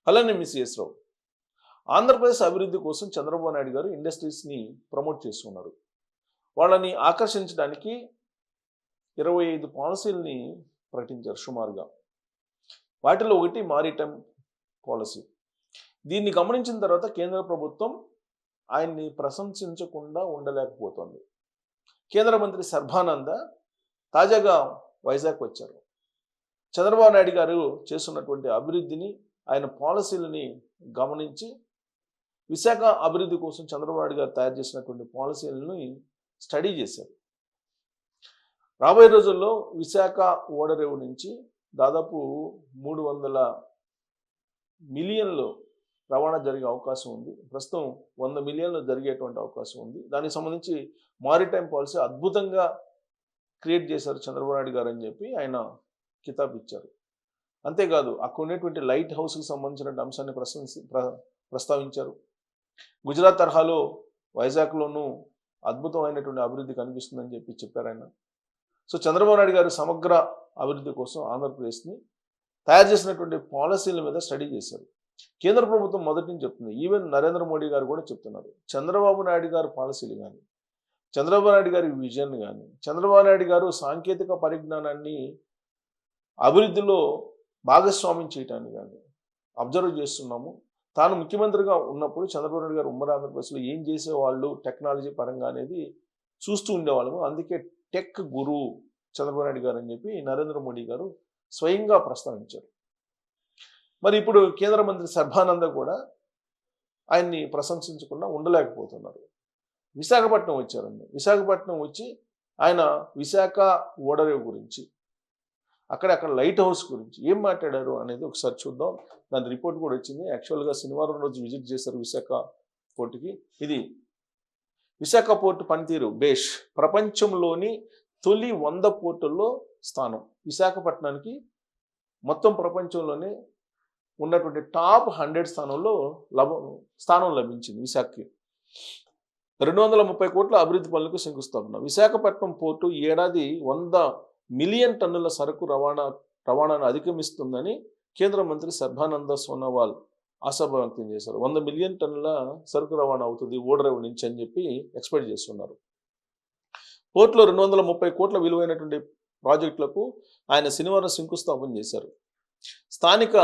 అలానే మిస్ రావు. ఆంధ్రప్రదేశ్ అభివృద్ధి కోసం చంద్రబాబు నాయుడు గారు ఇండస్ట్రీస్ని ప్రమోట్ చేస్తున్నారు. వాళ్ళని ఆకర్షించడానికి 25 పాలసీలని ప్రకటించారు సుమారుగా. వాటిలో ఒకటి మారిటైమ్ పాలసీ. దీన్ని గమనించిన తర్వాత కేంద్ర ప్రభుత్వం ఆయన్ని ప్రశంసించకుండా ఉండలేకపోతుంది. కేంద్ర మంత్రి సర్బానంద తాజాగా వైజాగ్ వచ్చారు. చంద్రబాబు నాయుడు గారు చేస్తున్నటువంటి అభివృద్ధిని, ఆయన పాలసీలని గమనించి విశాఖ అభివృద్ధి కోసం చంద్రబాబు నాయుడు గారు తయారు చేసినటువంటి పాలసీలను స్టడీ చేశారు. రాబోయే రోజుల్లో విశాఖ ఓడరేవు నుంచి దాదాపు 300 మిలియన్లు రవాణా జరిగే అవకాశం ఉంది. ప్రస్తుతం 100 మిలియన్లు జరిగేటువంటి అవకాశం ఉంది. దానికి సంబంధించి మారిటైమ్ పాలసీ అద్భుతంగా క్రియేట్ చేశారు చంద్రబాబు నాయుడు గారు అని చెప్పి ఆయన కితాబ్ ఇచ్చారు. అంతేకాదు అక్కడ ఉన్నటువంటి లైట్ హౌస్కి సంబంధించిన అంశాన్ని ప్రస్తావించారు. గుజరాత్ తరహాలో వైజాగ్లోనూ అద్భుతమైనటువంటి అభివృద్ధి కనిపిస్తుందని చెప్పి చెప్పారు ఆయన. సో చంద్రబాబు నాయుడు గారు సమగ్ర అభివృద్ధి కోసం ఆంధ్రప్రదేశ్ని తయారు చేసినటువంటి పాలసీల మీద స్టడీ చేశారు. కేంద్ర ప్రభుత్వం మొదటి నుంచి చెప్తుంది, ఈవెన్ నరేంద్ర మోడీ గారు కూడా చెప్తున్నారు. చంద్రబాబు నాయుడు గారు పాలసీలు కానీ, చంద్రబాబు నాయుడు గారి విజన్ కానీ, చంద్రబాబు నాయుడు గారు సాంకేతిక పరిజ్ఞానాన్ని అభివృద్ధిలో భాగస్వామ్యం చేయటాన్ని కానీ అబ్జర్వ్ చేస్తున్నాము. తాను ముఖ్యమంత్రిగా ఉన్నప్పుడు చంద్రబాబు నాయుడు గారు ఉమ్మడి ఆంధ్రప్రదేశ్లో ఏం చేసేవాళ్ళు టెక్నాలజీ పరంగా అనేది చూస్తూ ఉండేవాళ్ళము. అందుకే టెక్ గురువు చంద్రబాబు నాయుడు గారు అని చెప్పి నరేంద్ర మోడీ గారు స్వయంగా ప్రస్తావించారు. మరి ఇప్పుడు కేంద్ర మంత్రి సర్బానంద కూడా ఆయన్ని ప్రశంసించకుండా ఉండలేకపోతున్నారు. విశాఖపట్నం వచ్చారండి. విశాఖపట్నం వచ్చి ఆయన విశాఖ ఓడరేవు గురించి, అక్కడ లైట్ హౌస్ గురించి ఏం మాట్లాడారు అనేది ఒకసారి చూద్దాం. దాని రిపోర్ట్ కూడా వచ్చింది. యాక్చువల్గా శనివారం రోజు విజిట్ చేశారు విశాఖ పోర్టుకి. ఇది విశాఖ పోర్టు పనితీరు బేష్, ప్రపంచంలోని తొలి 100 పోర్టుల్లో స్థానం. విశాఖపట్నానికి మొత్తం ప్రపంచంలోనే ఉన్నటువంటి టాప్ 100 స్థానం లభించింది విశాఖకి. 230 కోట్ల అభివృద్ధి పనులకు శంకుస్థాపన. విశాఖపట్నం పోర్టు ఏడాది 100 మిలియన్ టన్నుల సరుకు రవాణాను అధిగమిస్తుందని కేంద్ర మంత్రి సర్బానంద సోనోవాల్ ఆశాభావం వ్యక్తం చేశారు. 100 మిలియన్ టన్నుల సరుకు రవాణా అవుతుంది ఓడరేవు నుంచి అని చెప్పి ఎక్స్పెక్ట్ చేస్తున్నారు. పోర్టులో 230 కోట్ల విలువైనటువంటి ప్రాజెక్టులకు ఆయన శనివారం శంకుస్థాపన చేశారు. స్థానిక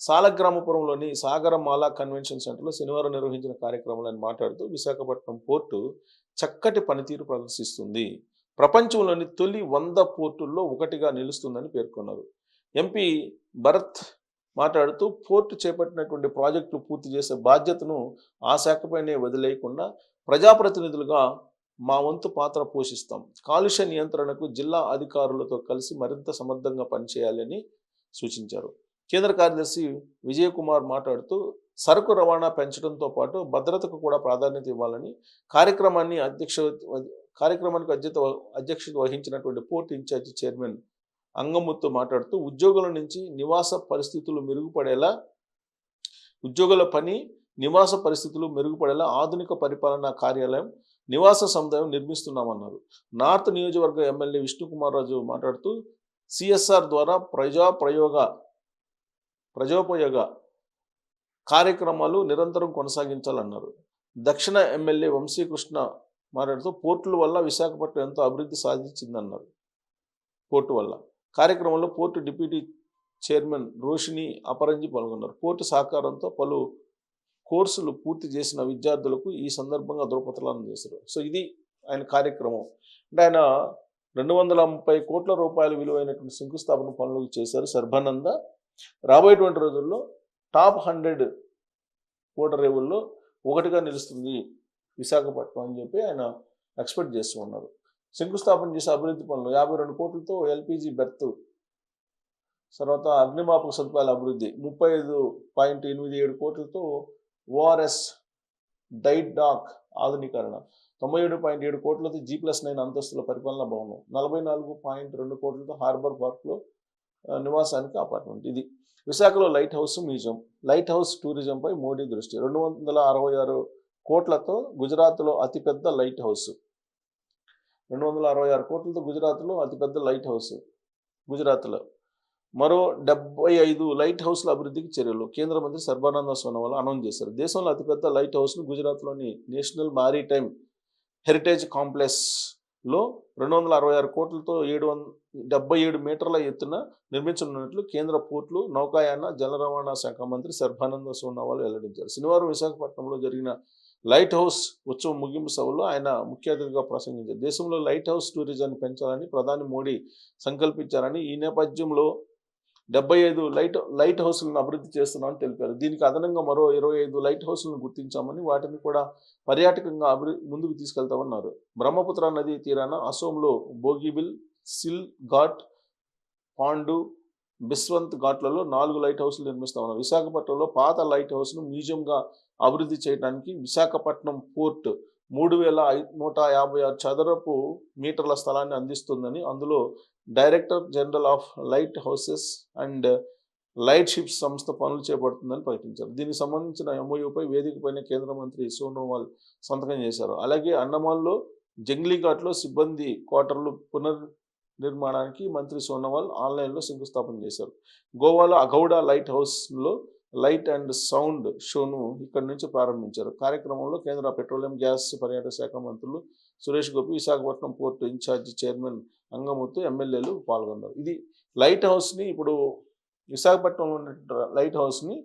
సాలగ్రామపురంలోని సాగరమాల కన్వెన్షన్ సెంటర్లో శనివారం నిర్వహించిన కార్యక్రమంలో ఆయన మాట్లాడుతూ విశాఖపట్నం పోర్టు చక్కటి పనితీరు ప్రదర్శిస్తుంది, ప్రపంచంలోని తొలి 100 పోర్టుల్లో ఒకటిగా నిలుస్తుందని పేర్కొన్నారు. ఎంపీ భరత్ మాట్లాడుతూ పోర్టు చేపట్టినటువంటి ప్రాజెక్టులు పూర్తి చేసే బాధ్యతను ఆ శాఖపైనే వదిలేయకుండా ప్రజాప్రతినిధులుగా మా వంతు పాత్ర పోషిస్తాం. కాలుష్య నియంత్రణకు జిల్లా అధికారులతో కలిసి మరింత సమర్థంగా పనిచేయాలని సూచించారు. కేంద్ర కార్యదర్శి విజయ్ కుమార్ మాట్లాడుతూ సరుకు రవాణా పెంచడంతో పాటు భద్రతకు కూడా ప్రాధాన్యత ఇవ్వాలని కార్యక్రమానికి అధ్యక్షత వహించినటువంటి పోర్ట్ ఇన్ఛార్జి చైర్మన్ అంగముత్తు మాట్లాడుతూ ఉద్యోగుల నివాస పరిస్థితులు మెరుగుపడేలా ఆధునిక పరిపాలనా కార్యాలయం, నివాస సముదాయం నిర్మిస్తున్నామన్నారు. నార్త్ నియోజకవర్గ ఎమ్మెల్యే విష్ణుకుమార్ రాజు మాట్లాడుతూ సిఎస్ఆర్ ద్వారా ప్రజోపయోగ కార్యక్రమాలు నిరంతరం కొనసాగించాలన్నారు. దక్షిణ ఎమ్మెల్యే వంశీకృష్ణ మాట్లాడుతూ పోర్టుల వల్ల విశాఖపట్నం ఎంతో అభివృద్ధి సాధించిందన్నారు. పోర్టు వల్ల కార్యక్రమంలో పోర్టు డిప్యూటీ చైర్మన్ రోషిని అపరంజి పాల్గొన్నారు. పోర్టు సహకారంతో పలు కోర్సులు పూర్తి చేసిన విద్యార్థులకు ఈ సందర్భంగా ధృవపత్రాలను చేశారు. సో ఇది ఆయన కార్యక్రమం. అంటే ఆయన 230 కోట్ల రూపాయల విలువైనటువంటి శంకుస్థాపన పనులు చేశారు సర్బానంద. రాబోయేటువంటి రోజుల్లో టాప్ 100 ఓడరేవుల్లో ఒకటిగా నిలుస్తుంది విశాఖపట్నం అని చెప్పి ఆయన ఎక్స్పెక్ట్ చేస్తూ ఉన్నారు. శంకుస్థాపన చేసే అభివృద్ధి పనులు 52 కోట్లతో ఎల్పిజి బెర్త్, తర్వాత అగ్నిమాపక సదుపాయాల అభివృద్ధి 35.87 కోట్లతో ఓఆర్ఎస్ డైట్ డాక్ ఆధునీకరణ, 97.7 కోట్లతో G+9 అంతస్తుల పరిపాలనా భవనం, 44.2 కోట్లతో హార్బర్ పార్క్లో నివాసానికి అపార్ట్మెంట్. ఇది విశాఖలో light house museum, light house టూరిజంపై మోడీ దృష్టి. 266 కోట్లతో గుజరాత్లో అతిపెద్ద లైట్ హౌస్. 266 కోట్లతో గుజరాత్లో అతిపెద్ద లైట్ హౌస్ గుజరాత్లో. మరో 75 లైట్ హౌస్ల అభివృద్ధికి చర్యలు కేంద్ర మంత్రి సర్బానంద సోనోవాల్ అనౌన్స్ చేశారు. దేశంలో అతిపెద్ద లైట్ హౌస్ను గుజరాత్లోని నేషనల్ మారిటైమ్ హెరిటేజ్ కాంప్లెక్స్లో 266 కోట్లతో 777 మీటర్ల ఎత్తున నిర్మించనున్నట్లు కేంద్ర పోర్టులు, నౌకాయాన, జల రవాణా శాఖ మంత్రి సర్బానంద సోనోవాల్ వెల్లడించారు. శనివారం విశాఖపట్నంలో జరిగిన లైట్ హౌస్ ఉత్సవం ముగింపు సభలో ఆయన ముఖ్య అతిథిగా ప్రసంగించారు. దేశంలో లైట్ హౌస్ టూరిజాన్ని పెంచాలని ప్రధాని మోడీ సంకల్పించారని, ఈ నేపథ్యంలో 75 లైట్ హౌస్లను అభివృద్ధి చేస్తున్నామని తెలిపారు. దీనికి అదనంగా మరో 25 లైట్ హౌస్లను గుర్తించామని, వాటిని కూడా పర్యాటకంగా ముందుకు తీసుకెళ్తామన్నారు. బ్రహ్మపుత్ర నదీ తీరాన అసోంలో బోగిబిల్, సిల్ ఘాట్, పాండు, బిస్వంత్ ఘాట్లలో 4 లైట్ హౌస్లు నిర్మిస్తామన్నారు. విశాఖపట్నంలో పాత లైట్ హౌస్ను మ్యూజియంగా అభివృద్ధి చేయడానికి విశాఖపట్నం పోర్ట్ 3156 చదరపు మీటర్ల స్థలాన్ని అందిస్తుందని, అందులో director general of light houses and light ships సంస్థ పనులు చేపడుతుందని ప్రకటించారు. దీనికి సంబంధించిన ఎంఓయూపై వేదికపైన కేంద్ర మంత్రి సోనోవాల్ సంతకం చేశారు. అలాగే అండమాన్లో జంగ్లీఘాట్లో సిబ్బంది క్వార్టర్లు పునర్నిర్మాణానికి మంత్రి సోనోవాల్ ఆన్లైన్లో శంకుస్థాపన చేశారు. గోవాలో అగౌడా లైట్ హౌస్లో లైట్ అండ్ సౌండ్ షోను ఇక్కడి నుంచి ప్రారంభించారు. కార్యక్రమంలో కేంద్ర పెట్రోలియం, గ్యాస్, పర్యాటక శాఖ మంత్రులు Suresh Gopi, Visakhapatnam port in-charge chairman Angamuthu, ఎమ్మెల్యేలు పాల్గొన్నారు. ఇది లైట్ హౌస్ని, ఇప్పుడు విశాఖపట్నంలో ఉన్న లైట్ హౌస్ని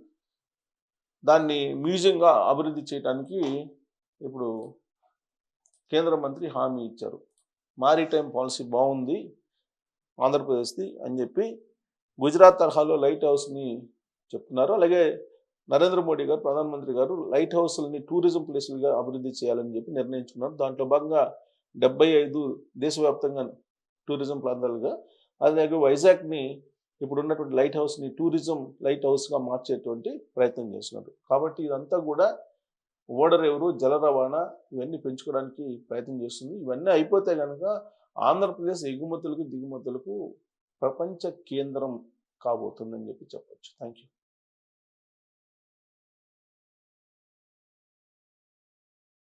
దాన్ని మ్యూజియంగా అభివృద్ధి చేయడానికి ఇప్పుడు కేంద్ర మంత్రి హామీ ఇచ్చారు. మారిటైమ్ పాలసీ బాగుంది ఆంధ్రప్రదేశ్ది అని చెప్పి గుజరాత్ తరహాలో లైట్ హౌస్ని చెప్తున్నారు. అలాగే నరేంద్ర మోడీ గారు, ప్రధానమంత్రి గారు లైట్ హౌస్లని టూరిజం ప్లేసులుగా అభివృద్ధి చేయాలని చెప్పి నిర్ణయించుకున్నారు. దాంట్లో భాగంగా 75 దేశవ్యాప్తంగా టూరిజం ప్రాంతాలుగా, అలాగే వైజాగ్ని ఇప్పుడు ఉన్నటువంటి లైట్ హౌస్ని టూరిజం లైట్ హౌస్గా మార్చేటువంటి ప్రయత్నం చేస్తున్నారు. కాబట్టి ఇదంతా కూడా ఓడరేవులు, జల రవాణా ఇవన్నీ పెంచుకోవడానికి ప్రయత్నం చేస్తుంది. ఇవన్నీ అయిపోతే కనుక ఆంధ్రప్రదేశ్ ఎగుమతులకు, దిగుమతులకు ప్రపంచ కేంద్రం కాబోతుందని చెప్పి చెప్పచ్చు. Thank you.